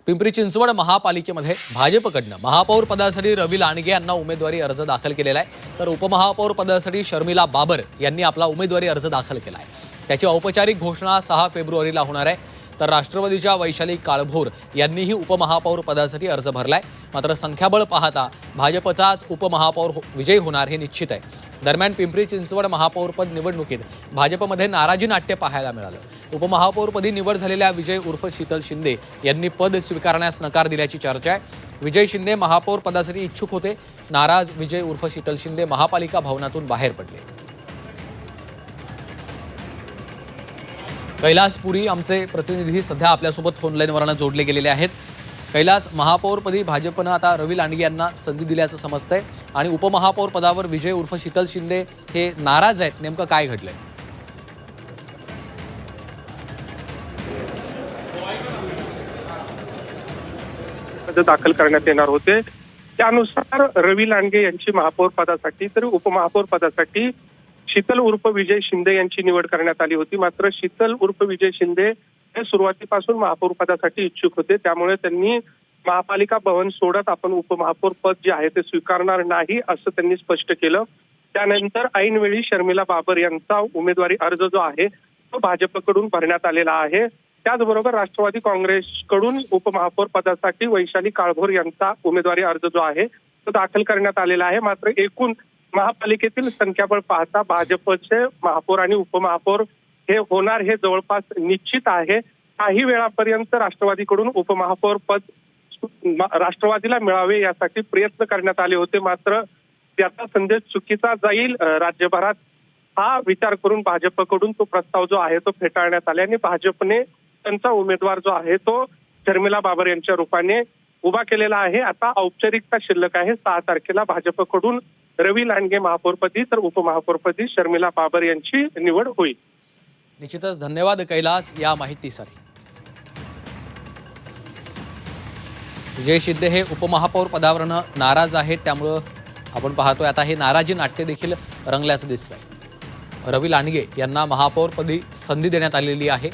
पिंपरी चिंचवड महापालिकेमध्ये भाजपकडनं महापौर पदासाठी रवी लांडगे यांना उमेदवारी अर्ज दाखल केलेला आहे, तर उपमहापौर पदासाठी शर्मिला बाबर यांनी आपला उमेदवारी अर्ज दाखल केला आहे। त्याची औपचारिक घोषणा 6 फेब्रुवारीला होणार आहे। तर राष्ट्रवादीच्या वैशाली काळभोर यांनीही उपमहापौर पदासाठी अर्ज भरलाय। मात्र संख्याबळ पाहता भाजपचाच उपमहापौर विजयी होणार हे निश्चित आहे। दरम्यान पिंपरी चिंचवड महापौरपद निवडणुकीत भाजपमध्ये नाराजी नाट्य पाहायला मिळालं। उपमहापौरपदी निवड झालेल्या विजय उर्फ शीतल शिंदे यांनी पद स्वीकारण्यास नकार दिल्याची चर्चा आहे। विजय शिंदे महापौर पदासाठी इच्छुक होते। नाराज विजय उर्फ शीतल शिंदे महापालिका भवनातून बाहेर पडले। कैलास पुरी आमचे प्रतिनिधी सध्या आपल्यासोबत फोन लाईनवरनं जोडले गेलेले आहेत। कैलास, महापौरपदी भाजपनं आता रवी लांडगे यांना संधी दिल्याचं समजतंय आणि उपमहापौर पदावर विजय उर्फ शीतल शिंदे हे नाराज आहेत, नेमकं काय घडलंय? दाखल करण्यात येणार होते, त्यानुसार रवी लांडगे यांची महापौर पदासाठी तर उपमहापौर पदासाठी शीतल उर्फ विजय शिंदे यांची निवड करण्यात आली होती। मात्र शीतल उर्फ विजय शिंदे हे सुरुवातीपासून महापौर पदासाठी इच्छुक होते, त्यामुळे त्यांनी महापालिका भवन सोडत आपण उपमहापौर पद जे आहे ते स्वीकारणार नाही असं त्यांनी स्पष्ट केलं। त्यानंतर ऐनवेळी शर्मिला बाबर यांचा उमेदवारी अर्ज जो आहे तो भाजपकडून भरण्यात आलेला आहे। त्याचबरोबर राष्ट्रवादी काँग्रेसकडून उपमहापौर पदासाठी वैशाली काळभोर यांचा उमेदवारी अर्ज जो आहे तो दाखल करण्यात आलेला आहे। मात्र एकूण महापालिकेतील संख्याबळ पाहता भाजपचे महापौर आणि उपमहापौर हे होणार हे जवळपास निश्चित आहे। काही वेळापर्यंत राष्ट्रवादीकडून उपमहापौर पद राष्ट्रवादीला मिळावे यासाठी प्रयत्न करण्यात आले होते, मात्र त्याचा संदेश चुकीचा जाईल राज्यभरात हा विचार करून भाजपकडून तो प्रस्ताव जो आहे तो फेटाळण्यात आल्याने भाजपने त्यांचा उमेदवार जो आहे तो शर्मिला बाबर यांच्या रूपाने उभा केलेला आहे। आता औपचारिकता शिल्लक आहे। 6 तारखेला भाजपकडून रवी लांडगे महापौरपदी तर उपमहापौरपदी शर्मिला बाबर यांची निवड होईल। निश्चितच धन्यवाद कैलास या माहितीसाठी। विजय शिंदे हे उपमहापौर पदावरनं नाराज आहेत, त्यामुळं आपण पाहतोय आता हे नाराजी नाट्य देखील रंगल्याचं दिसतंय। रवी लांडगे यांना महापौरपदी संधी देण्यात आलेली आहे।